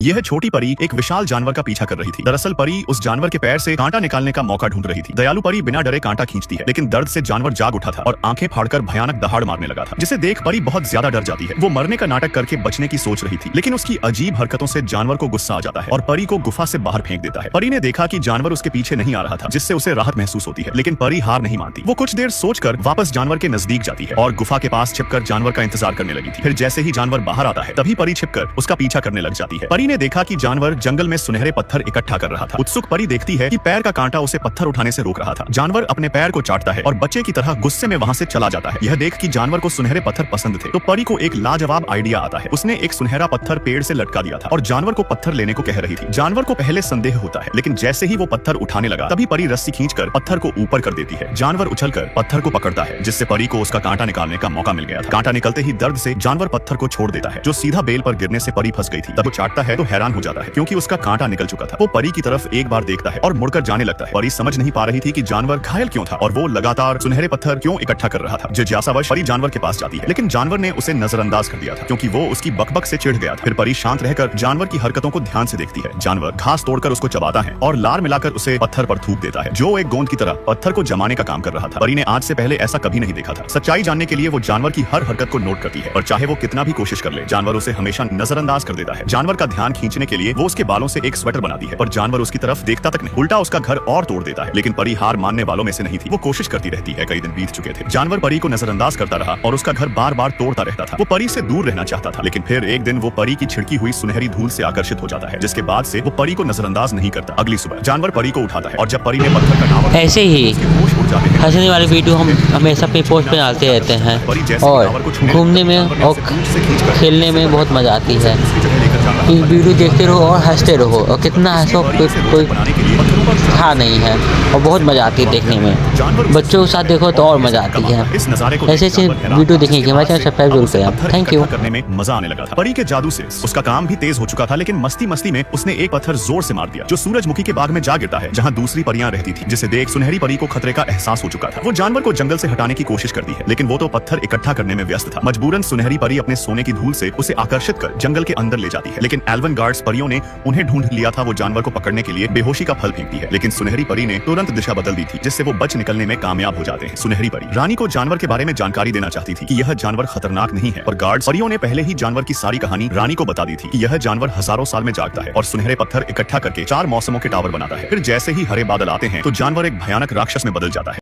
यह छोटी परी एक विशाल जानवर का पीछा कर रही थी। दरअसल परी उस जानवर के पैर से कांटा निकालने का मौका ढूंढ रही थी। दयालु परी बिना डरे कांटा खींचती है, लेकिन दर्द से जानवर जाग उठा था और आंखें फाड़कर भयानक दहाड़ मारने लगा था, जिसे देख परी बहुत ज्यादा डर जाती है। वो मरने का नाटक करके बचने की सोच रही थी, लेकिन उसकी अजीब हरकतों से जानवर को गुस्सा आ जाता है और परी को गुफा से बाहर फेंक देता है। परी ने देखा कि जानवर उसके पीछे नहीं आ रहा था, जिससे उसे राहत महसूस होती है, लेकिन परी हार नहीं मानती। वो कुछ देर सोचकर वापस जानवर के नजदीक जाती है और गुफा के पास छिपकर जानवर का इंतजार करने लगी थी। फिर जैसे ही जानवर बाहर आता है, तभी परी छिपकर उसका पीछा करने लग जाती है। परी ने देखा कि जानवर जंगल में सुनहरे पत्थर इकट्ठा कर रहा था। उत्सुक परी देखती है कि पैर का कांटा उसे पत्थर उठाने से रोक रहा था। जानवर अपने पैर को चाटता है और बच्चे की तरह गुस्से में वहां से चला जाता है। यह देख कि जानवर को सुनहरे पत्थर पसंद थे, तो परी को एक लाजवाब आइडिया आता है। उसने एक सुनहरा पत्थर पेड़ से लटका दिया था और जानवर को पत्थर लेने को कह रही थी। जानवर को पहले संदेह होता है, लेकिन जैसे ही वो पत्थर उठाने लगा, तभी परी रस्सी खींचकर पत्थर को ऊपर कर देती है। जानवर उछलकर पत्थर को पकड़ता है, जिससे परी को उसका कांटा निकालने का मौका मिल गया था। कांटा निकलते ही दर्द से जानवर पत्थर को छोड़ देता है, जो सीधा बेल पर गिरने से परी फंस गई थी। तब वो चाटता है तो हैरान हो जाता है, क्योंकि उसका कांटा निकल चुका था। वो परी की तरफ एक बार देखता है और मुड़कर जाने लगता है। परी समझ नहीं पा रही थी कि जानवर घायल क्यों था और वो लगातार सुनहरे पत्थर क्यों इकट्ठा कर रहा था। जिज्ञासावश परी जानवर के पास जाती है, लेकिन जानवर ने उसे नजरअंदाज कर दिया था, क्योंकि वो उसकी बकबक से चिढ़ गया था। फिर परी शांत रहकर जानवर की हरकतों को ध्यान से देखती है। जानवर घास तोड़कर उसको चबाता है और लार मिलाकर उसे पत्थर पर थूक देता है, जो एक गोंद की तरह पत्थर को जमाने का काम कर रहा था। परी ने आज से पहले ऐसा कभी नहीं देखा था। सच्चाई जानने के लिए वो जानवर की हर हरकत को नोट करती है, और चाहे वो कितना भी कोशिश कर ले, जानवर उसे हमेशा नजरअंदाज कर देता है। जानवर का ध्यान खींचने के लिए वो उसके बालों से एक स्वेटर बनाती है, पर जानवर उसकी तरफ देखता तक नहीं, उल्टा उसका घर और तोड़ देता है। लेकिन परी हार मानने वालों में से नहीं थी। वो कोशिश करती रहती है। कई दिन बीत चुके थे। जानवर परी को नजरअंदाज करता रहा और उसका घर बार बार तोड़ता रहता था। वो परी से दूर रहना चाहता था, लेकिन फिर एक दिन वो परी की छिड़की हुई सुनहरी धूल से आकर्षित हो जाता है, जिसके बाद से वो परी को नजरअंदाज नहीं करता। अगली सुबह जानवर परी को उठाता है और जब परी ने पत्थर का नाम ऐसे ही हंसने वाले वीडियो हम हमेशा अपने पोस्ट पे डालते रहते हैं और घूमने में और खेलने में बहुत मज़ा आती है। इस वीडियो देखते रहो और हंसते रहो, और कितना हंसो कोई था नहीं है, और बहुत मज़ा आती है देखने में। बच्चों के साथ देखो तो और मज़ा आती है। ऐसे ऐसे वीडियो देखने के हमारे चैनल सब्सक्राइब जरूर करें। Thank you. करने में मजा आने लगा था। परी के जादू से उसका काम भी तेज हो चुका था, लेकिन मस्ती मस्ती में उसने एक पत्थर जोर से मार दिया, जो सूरजमुखी के बाग में जा गिरता है, जहाँ दूसरी परियां रहती थी, जिसे देख सुनहरी परी को खतरे का एहसास हो चुका था। वो जानवर को जंगल से हटाने की कोशिश करती है, लेकिन वो तो पत्थर इकट्ठा करने में व्यस्त था। मजबूरन सुनहरी परी अपने सोने की धूल से उसे आकर्षित कर जंगल के अंदर ले जाती है, लेकिन एल्वन गार्ड्स परियों ने उन्हें ढूंढ लिया था। वो जानवर को पकड़ने के लिए बेहोशी का फल फेंकती है, लेकिन सुनहरी परी ने तुरंत दिशा बदल दी थी, जिससे वो बच निकलने में कामयाब हो जाते हैं। सुनहरी परी रानी को जानवर के बारे में जानकारी देना चाहती थी कि यह जानवर खतरनाक नहीं है, और गार्ड्स परियों ने पहले ही जानवर की सारी कहानी रानी को बता दी थी कि यह जानवर हजारों साल में जागता है और सुनहरे पत्थर इकट्ठा करके 4 मौसमों के टावर बनाता है। फिर जैसे ही हरे बादल आते हैं, तो जानवर एक भयानक राक्षस में बदल जाता है।